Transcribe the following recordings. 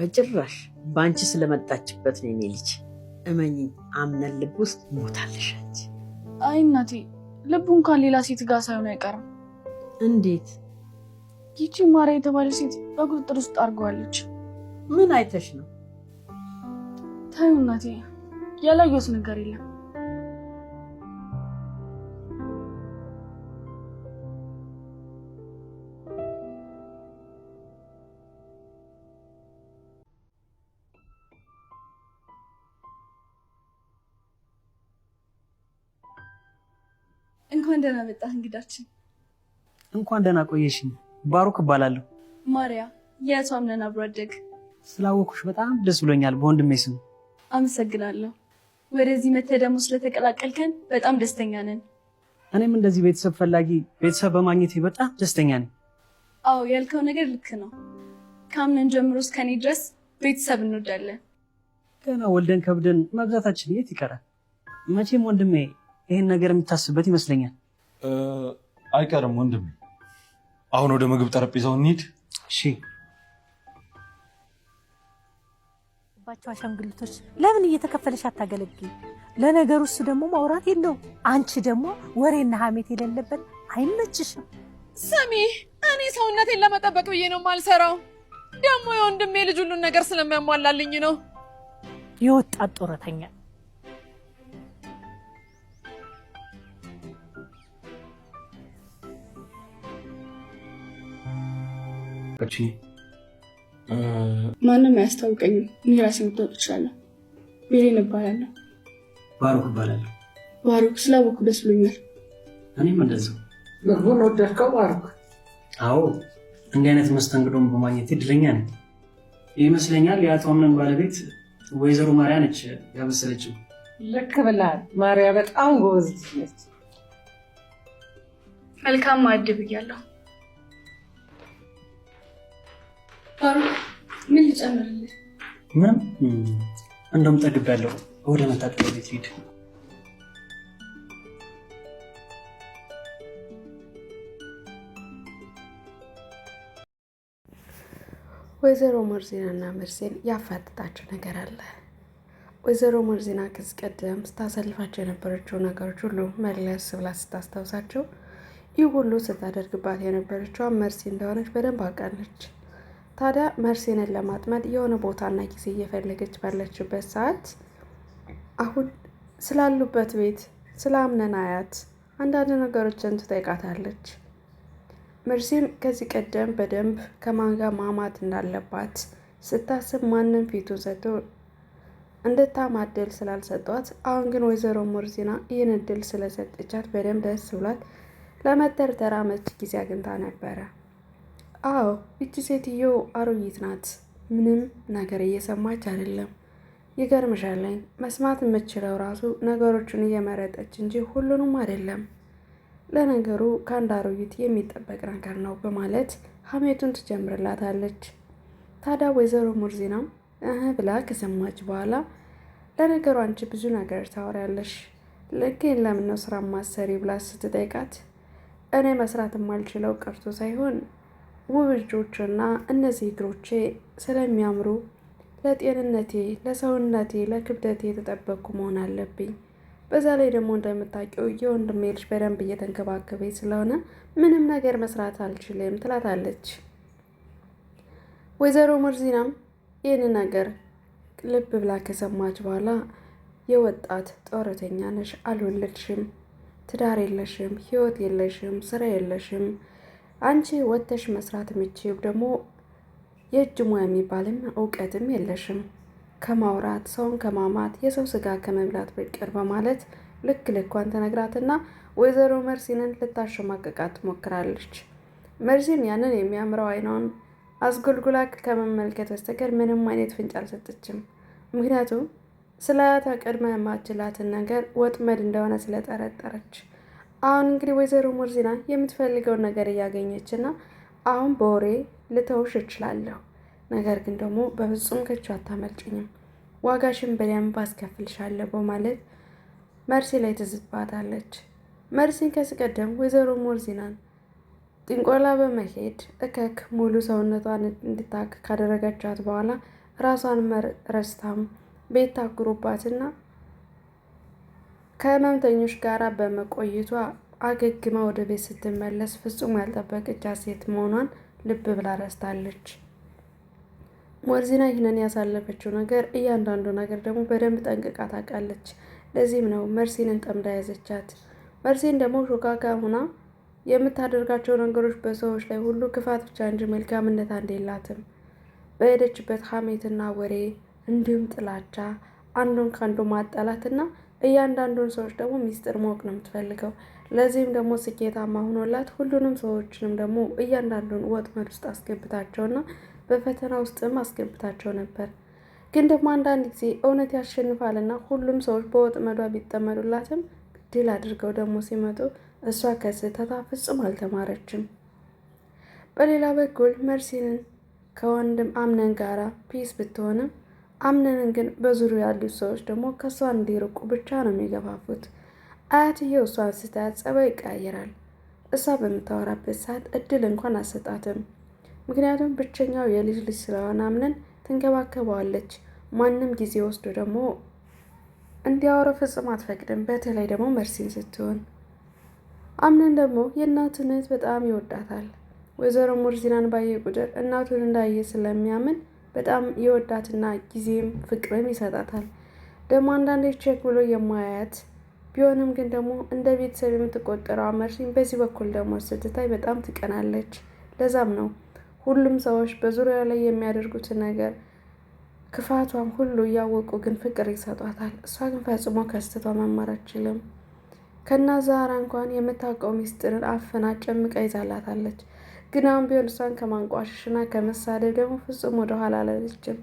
በጭራሽ ባንቺ ስለመጣችበት ነው የኔ ልጅ። እመኚኝ አምነን ልብ ውስጥ ሞታለሽ አንቺ። አይ እናቴ ልቡ እንኳን ሌላ ሴት ጋር ሳይሆን አይቀርም። እንዴት? ይቺ ማርያ የተባለች ሴት በቁጥጥር ውስጥ አድርገዋለች። ምን አይተሽ ነው? ታዩ እናቴ ያላየሁት ነገር የለም። እንኳን ደህና መጣህ እንግዳችን። እንኳን ደህና ቆየሽኝ። ባሩክ እባላለሁ። ማርያ የእሷ አምነን አብሮ አደግ። ስላወኩሽ በጣም ደስ ብሎኛል በወንድሜ ስም። አመሰግናለሁ። ወደዚህ መተህ ደግሞ ስለተቀላቀልከን በጣም ደስተኛ ነን። እኔም እንደዚህ ቤተሰብ ፈላጊ ቤተሰብ በማግኘቴ በጣም ደስተኛ ነኝ። አዎ ያልከው ነገር ልክ ነው። ከአምነን ጀምሮ እስከ እኔ ድረስ ቤተሰብ እንወዳለን። ገና ወልደን ከብደን መብዛታችን የት ይቀራል? መቼም ወንድሜ ይሄን ነገር የሚታስበት ይመስለኛል። አይቀርም ወንድሜ። አሁን ወደ ምግብ ጠረጴዛው እንሂድ። እሺ። ባቸው አሻንጉሊቶች ለምን እየተከፈለሽ አታገለግይ? ለነገሩ እሱ ደግሞ ማውራት የለው። አንቺ ደግሞ ወሬና ሀሜት የሌለበት አይመችሽም። ስሚ፣ እኔ ሰውነቴን ለመጠበቅ ብዬ ነው የማልሰራው። ደግሞ የወንድሜ ልጅ ሁሉን ነገር ስለሚያሟላልኝ ነው። የወጣት ጡረተኛ። ማንም አያስታውቀኝም። እኔ ራሴ ልታወቅ እችላለሁ። ቤሬን እባላለሁ። ባሩክ እባላለሁ። ባሩክ ስላወኩ ደስ ብሎኛል። እኔም እንደዛው። ምግቡን ወደድከው ባሩክ? አዎ፣ እንዲህ አይነት መስተንግዶን በማግኘት እድለኛ ነኝ። ይመስለኛል የአቶ አምነን ባለቤት ወይዘሮ ማርያ ነች ያበሰለችው። ልክ ብለሃል። ማርያ በጣም ጎበዝ ነች። መልካም ማዕድ ብያለሁ። ባሩክ ምን ልጨምርልህ? ምንም፣ እንደውም ጠግቤያለሁ። ወደ መታጠቢያ ቤት ሂድ። ወይዘሮ ሞርዚናና መርሴን ያፋጥጣቸው ነገር አለ። ወይዘሮ ሞርዚና ከዚህ ቀደም ስታሳልፋቸው የነበረችው ነገሮች ሁሉ መለስ ብላ ስታስታውሳቸው ይህ ሁሉ ስታደርግባት የነበረችው መርሲ እንደሆነች በደንብ አውቃለች። ታዲያ መርሴንን ለማጥመድ የሆነ ቦታና ጊዜ እየፈለገች ባለችበት ሰዓት አሁን ስላሉበት ቤት ስለ አምነን አያት አንዳንድ ነገሮችን ትጠይቃታለች። መርሲም ከዚህ ቀደም በደንብ ከማን ጋር ማማት እንዳለባት ስታስብ ማንም ፊቱን ሰጥቶ እንድታማደል ስላልሰጧት፣ አሁን ግን ወይዘሮ ሞርዚና ይህን እድል ስለሰጠቻት በደንብ ደስ ብሏት ለመተርተር አመች ጊዜ አግኝታ ነበረ። አዎ ይቺ ሴትዮ አሮጊት ናት። ምንም ነገር እየሰማች አይደለም። ይገርምሻለኝ መስማት የምትችለው ራሱ ነገሮችን እየመረጠች እንጂ ሁሉንም አይደለም። ለነገሩ ከአንድ አሮጊት የሚጠበቅ ነገር ነው በማለት ሀሜቱን ትጀምርላታለች። ታዲያ ወይዘሮ ሙርዚናም ብላ ከሰማች በኋላ ለነገሩ አንቺ ብዙ ነገር ታወሪያለሽ፣ ልኬን ለምን ነው ስራ ማሰሪ ብላ ስትጠይቃት እኔ መስራት የማልችለው ቀርቶ ሳይሆን ውብ እጆችና እነዚህ እግሮቼ ስለሚያምሩ ለጤንነቴ፣ ለሰውነቴ፣ ለክብደቴ የተጠበቅኩ መሆን አለብኝ። በዛ ላይ ደግሞ እንደምታውቂው የወንድሜ ልጅ በደንብ እየተንከባከበኝ ስለሆነ ምንም ነገር መስራት አልችልም ትላታለች። ወይዘሮ ሙርዚናም ይህን ነገር ልብ ብላ ከሰማች በኋላ የወጣት ጡረተኛ ነሽ፣ አልወለድሽም፣ ትዳር የለሽም፣ ህይወት የለሽም፣ ስራ የለሽም፣ አንቺ ወጥተሽ መስራት የምትችይው ደግሞ የእጅ ሙያ የሚባልም እውቀትም የለሽም፣ ከማውራት ሰውን ከማማት የሰው ስጋ ከመብላት በቀር በማለት ልክ ልኳን ተነግራትና ወይዘሮ መርሲንን ልታሸማቀቃት ትሞክራለች። መርሲን ያንን የሚያምረው አይኗን አስጎልጉላ ከመመልከት በስተቀር ምንም አይነት ፍንጭ አልሰጠችም። ምክንያቱም ስለ አያቷ ቀድማ የማትችላትን ነገር ወጥመድ እንደሆነ ስለጠረጠረች። አሁን እንግዲህ ወይዘሮ ሙርዚና የምትፈልገውን ነገር እያገኘችና አሁን በወሬ ልተውሽ እችላለሁ፣ ነገር ግን ደግሞ በፍጹም ከቻ አታመልጭኝም፣ ዋጋሽን በደንብ አስከፍልሻለሁ በማለት መርሲ ላይ ትዝባታለች። መርሲን ከዚህ ቀደም ወይዘሮ ሙርዚናን ጥንቆላ በመሄድ እከክ ሙሉ ሰውነቷን እንድታክ ካደረገቻት በኋላ ራሷን ረስታም ቤት ታጉሮባትና ከህመምተኞች ጋር በመቆየቷ አገግማ ወደ ቤት ስትመለስ ፍጹም ያልጠበቀቻት ሴት መሆኗን ልብ ብላ ረስታለች። ሞርዚና ይህንን ያሳለፈችው ነገር እያንዳንዱ ነገር ደግሞ በደንብ ጠንቅቃ ታውቃለች። ለዚህም ነው መርሲንን ጠምዳ ያዘቻት። መርሲን ደግሞ ሾካካ ሆና የምታደርጋቸው ነገሮች በሰዎች ላይ ሁሉ ክፋት ብቻ እንጂ መልካምነት አንድ የላትም። በሄደችበት ሀሜትና ወሬ እንዲሁም ጥላቻ፣ አንዱን ከአንዱ ማጣላትና እያንዳንዱን ሰዎች ደግሞ ሚስጥር ማወቅ ነው የምትፈልገው። ለዚህም ደግሞ ስኬታማ ሆኖላት ሁሉንም ሰዎችንም ደግሞ እያንዳንዱን ወጥመድ ውስጥ አስገብታቸውና በፈተና ውስጥም አስገብታቸው ነበር። ግን ደግሞ አንዳንድ ጊዜ እውነት ያሸንፋልና ሁሉም ሰዎች በወጥመዷ ቢጠመዱላትም ድል አድርገው ደግሞ ሲመጡ እሷ ከስህተቷ ፍጹም አልተማረችም። በሌላ በኩል መርሲንን ከወንድም አምነን ጋራ ፒስ ብትሆንም አምነንን ግን በዙሪያ ያሉት ሰዎች ደግሞ ከእሷ እንዲርቁ ብቻ ነው የሚገፋፉት። አያትየው እሷን ስታያት ጸባይ ይቀያየራል። እሷ በምታወራበት ሰዓት እድል እንኳን አሰጣትም። ምክንያቱም ብቸኛው የልጅ ልጅ ስለሆነ አምነን ትንከባከበዋለች። ማንም ጊዜ ወስዶ ደግሞ እንዲያወራ ፍጹም አትፈቅድም። በተለይ ደግሞ መርሲን ስትሆን አምነን ደግሞ የእናቱን እህት በጣም ይወዳታል። ወይዘሮ ሞርዚናን ባየ ቁጥር እናቱን እንዳየ ስለሚያምን በጣም የወዳትና ጊዜም ፍቅርም ይሰጣታል። ደግሞ አንዳንዴ ቼክ ብሎ የማያያት ቢሆንም ግን ደግሞ እንደ ቤተሰብ የምትቆጠረው መርሲን በዚህ በኩል ደግሞ ስትታይ በጣም ትቀናለች። ለዛም ነው ሁሉም ሰዎች በዙሪያ ላይ የሚያደርጉትን ነገር ክፋቷን ሁሉ እያወቁ ግን ፍቅር ይሰጧታል። እሷ ግን ፈጽሞ ከስተቷ መማር አትችልም። ከና ዛራ እንኳን የምታውቀው ሚስጥርን አፍና ጨምቃ ይዛላታለች። ግን አሁን ቢሆን እሷን ከማንቋሸሽና ከመሳደብ ደግሞ ፍጹም ወደኋላ አላለችም።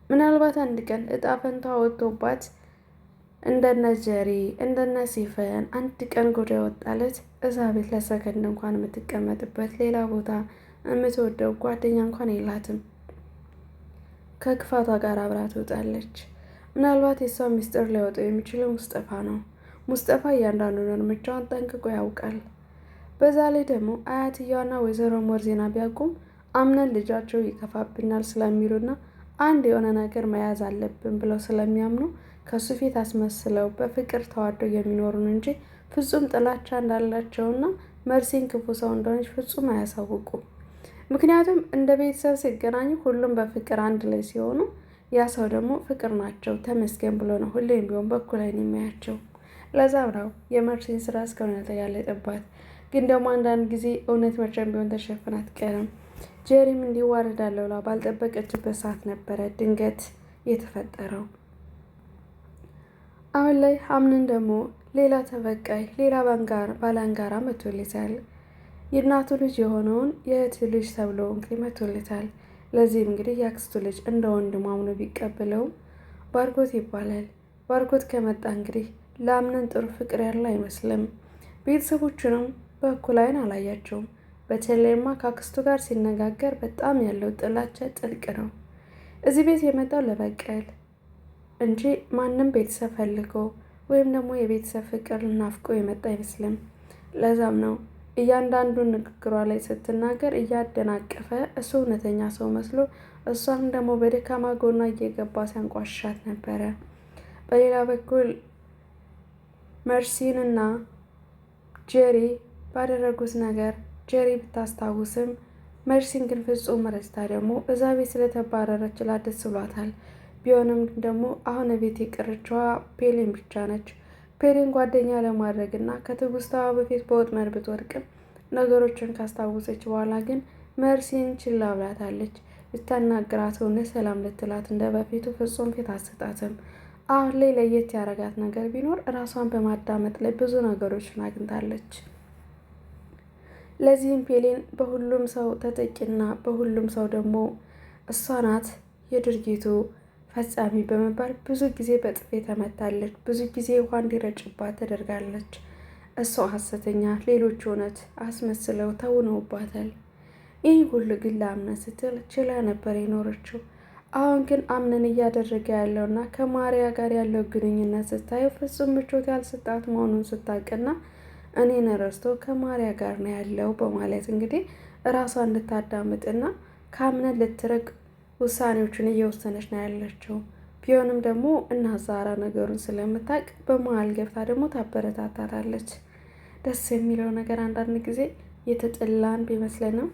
ምናልባት አንድ ቀን እጣ ፈንታ ወጥቶባት እንደነ ጀሪ እንደነ ሲፈን አንድ ቀን ጉዳይ ወጣለት እዛ ቤት ለሰከንድ እንኳን የምትቀመጥበት ሌላ ቦታ የምትወደው ጓደኛ እንኳን የላትም። ከክፋቷ ጋር አብራ ትወጣለች። ምናልባት የሷ ሚስጥር ሊያወጣው የሚችለው ሙስጠፋ ነው። ሙስጠፋ እያንዳንዱን እርምጃዋን ጠንቅቆ ያውቃል። በዛ ላይ ደግሞ አያትየዋና ወይዘሮ ሞርዚና ቢያውቁም አምነን ልጃቸው ይከፋብናል ስለሚሉና አንድ የሆነ ነገር መያዝ አለብን ብለው ስለሚያምኑ ከሱ ፊት አስመስለው በፍቅር ተዋደው የሚኖሩን እንጂ ፍጹም ጥላቻ እንዳላቸውና መርሲን ክፉ ሰው እንደሆነች ፍጹም አያሳውቁም። ምክንያቱም እንደ ቤተሰብ ሲገናኙ ሁሉም በፍቅር አንድ ላይ ሲሆኑ ያ ሰው ደግሞ ፍቅር ናቸው ተመስገን ብሎ ነው ሁሌም ቢሆን በኩል አይን የሚያያቸው። ለዛም ነው የመርሲን ስራ እስካሁን ያልተጋለጠባት። ግን ደግሞ አንዳንድ ጊዜ እውነት መቼም ቢሆን ተሸፍና አትቀርም። ጄሪም እንዲዋረዳለው ብላ ባልጠበቀችበት ሰዓት ነበረ ድንገት የተፈጠረው። አሁን ላይ አምነን ደግሞ ሌላ ተበቃይ ሌላ ባላንጋራ መቶልታል። የእናቱ ልጅ የሆነውን የእህት ልጅ ተብሎ እንግዲህ መቶልታል። ለዚህም እንግዲህ የአክስቱ ልጅ እንደ ወንድሙ አምኖ ቢቀበለውም ባርኮት ይባላል። ባርኮት ከመጣ እንግዲህ ለአምነን ጥሩ ፍቅር ያለ አይመስልም። ቤተሰቦቹንም በእኩል አይን አላያቸውም። በተለይማ ከአክስቱ ጋር ሲነጋገር በጣም ያለው ጥላቻ ጥልቅ ነው። እዚህ ቤት የመጣው ለበቀል እንጂ ማንም ቤተሰብ ፈልጎ ወይም ደግሞ የቤተሰብ ፍቅር ናፍቆ የመጣ አይመስልም። ለዛም ነው እያንዳንዱን ንግግሯ ላይ ስትናገር እያደናቀፈ እሱ እውነተኛ ሰው መስሎ እሷን ደግሞ በደካማ ጎኗ እየገባ ሲያንቋሻት ነበረ። በሌላ በኩል መርሲንና ጄሪ ባደረጉት ነገር ጄሪ ብታስታውስም መርሲን ግን ፍጹም ረስታ ደግሞ እዛ ቤት ስለተባረረች ደስ ብሏታል። ቢሆንም ደግሞ አሁን ቤት የቀረችዋ ፔሊን ብቻ ነች። ፔሊን ጓደኛ ለማድረግ እና ከትውስታዋ በፊት በወጥመድ ብትወድቅም ነገሮችን ካስታወሰች በኋላ ግን መርሲን ችላ ብላታለች። ልታናግራት ሆነ ሰላም ልትላት እንደ በፊቱ ፍጹም ፊት አትሰጣትም። አሁን ላይ ለየት ያደረጋት ነገር ቢኖር ራሷን በማዳመጥ ላይ ብዙ ነገሮችን አግኝታለች። ለዚህም ፔሊን በሁሉም ሰው ተጠቂና በሁሉም ሰው ደግሞ እሷ ናት የድርጊቱ ፈጻሚ በመባል ብዙ ጊዜ በጥፌ ተመታለች። ብዙ ጊዜ ውሃ እንዲረጭባት ተደርጋለች። እሷ ሐሰተኛ፣ ሌሎች እውነት አስመስለው ተውነውባታል። ይህ ሁሉ ግን ለአምነን ስትል ችላ ነበር የኖረችው። አሁን ግን አምነን እያደረገ ያለውና ከማሪያ ጋር ያለው ግንኙነት ስታየው ፍጹም ምቾት ያልሰጣት መሆኑን ስታውቅና እኔን ረስቶ ከማሪያ ጋር ነው ያለው በማለት እንግዲህ እራሷ እንድታዳምጥና ከአምነን ልትርቅ ውሳኔዎችን እየወሰነች ነው ያለችው። ቢሆንም ደግሞ እናት ዛራ ነገሩን ስለምታውቅ በመሀል ገብታ ደግሞ ታበረታታታለች። ደስ የሚለው ነገር አንዳንድ ጊዜ የተጠላን ቢመስለንም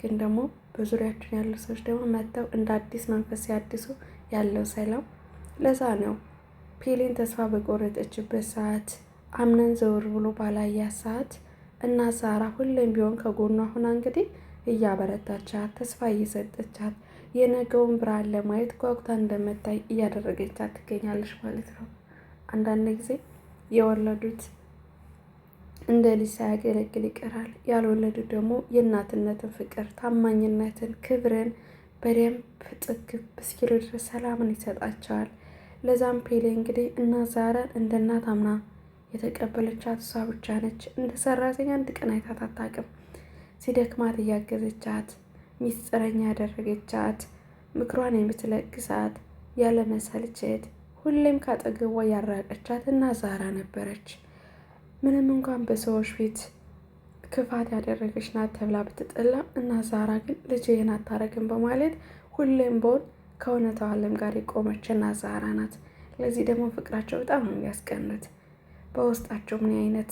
ግን ደግሞ በዙሪያችን ያሉ ሰዎች ደግሞ መጥተው እንደ አዲስ መንፈስ ሲያድሱ ያለው ሰላም። ለዛ ነው ፔሌን ተስፋ በቆረጠችበት ሰዓት አምነን ዘውር ብሎ ባላያት ሰዓት እናት ዛራ ሁሌም ቢሆን ከጎኗ ሆና እንግዲህ እያበረታቻት ተስፋ እየሰጠቻት የነገውን ብርሃን ለማየት ጓጉታ እንደመታይ እያደረገቻት ትገኛለች ማለት ነው። አንዳንድ ጊዜ የወለዱት እንደ ልጅ ሳያገለግል ይቀራል። ያልወለዱት ደግሞ የእናትነትን ፍቅር፣ ታማኝነትን፣ ክብርን በደንብ ጥግብ እስኪሉ ድረስ ሰላምን ይሰጣቸዋል። ለዛም ፔሌ እንግዲህ እናት ዛራን እንደ እናት አምና የተቀበለቻት እሷ ብቻ ነች። እንደ ሰራተኛ አንድ ቀን አይታት አታውቅም። ሲደክማት እያገዘቻት፣ ሚስጥረኛ ያደረገቻት፣ ምክሯን የምትለግሳት ያለመሰልቸት ሁሌም ካጠገቧ ያራቀቻት እናት ዛራ ነበረች። ምንም እንኳን በሰዎች ፊት ክፋት ያደረገች ናት ተብላ ብትጠላ እናት ዛራ ግን ልጅህን አታረግም በማለት ሁሌም በሆን ከእውነታው ዓለም ጋር የቆመች እናት ዛራ ናት። ለዚህ ደግሞ ፍቅራቸው በጣም ነው የሚያስቀኑት። በውስጣቸው ምን አይነት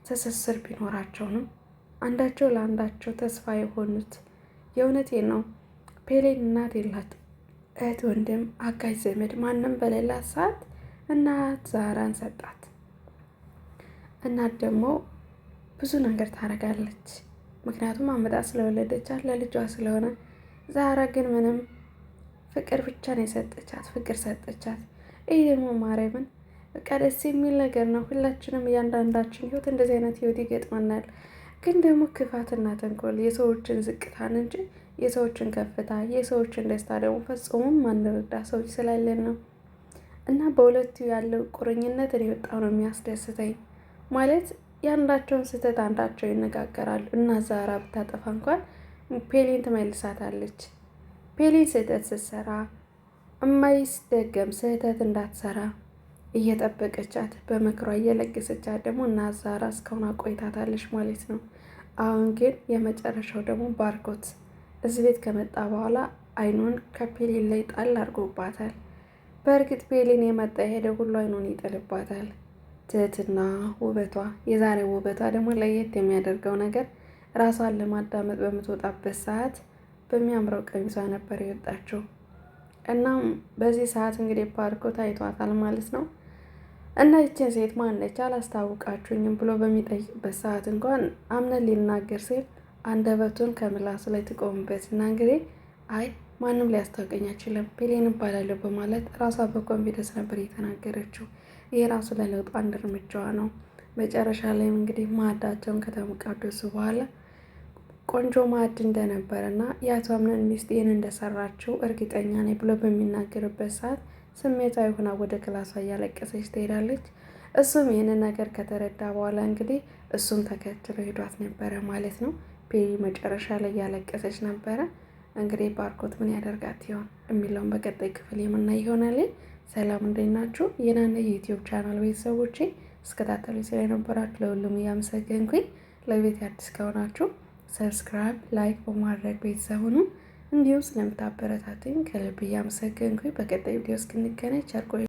ትስስር ቢኖራቸውንም አንዳቸው ለአንዳቸው ተስፋ የሆኑት የእውነቴን ነው። ፔሌን እናት የላት፣ እህት፣ ወንድም፣ አጋዥ ዘመድ ማንም በሌላት ሰዓት እናት ዛራን ሰጣት። እናት ደግሞ ብዙ ነገር ታደርጋለች። ምክንያቱም አመጣ ስለወለደቻት ለልጇ ስለሆነ። ዛራ ግን ምንም ፍቅር ብቻ ነው የሰጠቻት፣ ፍቅር ሰጠቻት። ይህ ደግሞ ማርያምን በቃ ደስ የሚል ነገር ነው። ሁላችንም እያንዳንዳችን ህይወት እንደዚህ አይነት ህይወት ይገጥመናል። ግን ደግሞ ክፋትና ተንኮል የሰዎችን ዝቅታን እንጂ የሰዎችን ከፍታ፣ የሰዎችን ደስታ ደግሞ ፈጽሞም ማንረዳ ሰዎች ስላለን ነው። እና በሁለቱ ያለው ቁርኝነት እኔ በጣም ነው የሚያስደስተኝ። ማለት የአንዳቸውን ስህተት አንዳቸው ይነጋገራሉ። እናት ዛራ ብታጠፋ እንኳን ፔሌን ትመልሳታለች። ፔሌን ስህተት ስትሰራ የማይደገም ስህተት እንዳትሰራ እየጠበቀቻት በምክሯ እየለገሰቻት ደግሞ እናት ዛራ እስካሁን አቆይታታለች ማለት ነው። አሁን ግን የመጨረሻው ደግሞ ባርኮት እዚህ ቤት ከመጣ በኋላ አይኑን ከፔሌን ላይ ጣል አድርጎባታል። በእርግጥ ፔሌን የመጣ የሄደ ሁሉ አይኑን ይጥልባታል። ትህትና ውበቷ፣ የዛሬው ውበቷ ደግሞ ለየት የሚያደርገው ነገር ራሷን ለማዳመጥ በምትወጣበት ሰዓት በሚያምረው ቀሚሷ ነበር የወጣችው። እናም በዚህ ሰዓት እንግዲህ ባርኮት አይቷታል ማለት ነው። እና ይችን ሴት ማነች አላስታውቃችሁኝም ብሎ በሚጠይቅበት ሰዓት እንኳን አምነን ሊናገር ሲል አንደበቱን ከምላሱ ላይ ትቆምበት እና እንግዲህ አይ ማንም ሊያስታውቀኝ አይችልም ፔሌን እባላለሁ በማለት ራሷ በኮንፊደንስ ነበር የተናገረችው። ይህ ራሱ ለለውጥ አንድ እርምጃዋ ነው። መጨረሻ ላይም እንግዲህ ማዕዳቸውን ከተመቃደሱ በኋላ ቆንጆ ማዕድ እንደነበረ እና የአቶ አምነን ሚስት ይህን እንደሰራችው እርግጠኛ ነኝ ብሎ በሚናገርበት ሰዓት ስሜታዊ ሆና ወደ ክላሷ እያለቀሰች ትሄዳለች። እሱም ይህንን ነገር ከተረዳ በኋላ እንግዲህ እሱም ተከትሎ ሄዷት ነበረ ማለት ነው። ፔሊ መጨረሻ ላይ እያለቀሰች ነበረ። እንግዲህ ባርኮት ምን ያደርጋት ይሆን የሚለውን በቀጣይ ክፍል የምናይ ይሆናል። ሰላም እንዴት ናችሁ? የናነ የዩቲዩብ ቻናል ቤተሰቦቼ እስከታተሉ ስለነበራችሁ ለሁሉም እያመሰገንኩኝ ለቤት አዲስ ከሆናችሁ ሰብስክራይብ፣ ላይክ በማድረግ ቤተሰብ ሁኑ። እንዲሁም ስለምታበረታቱኝ ከልብ እያመሰገንኩኝ በቀጣይ ቪዲዮ እስክንገናኝ ቸር ቆዩ።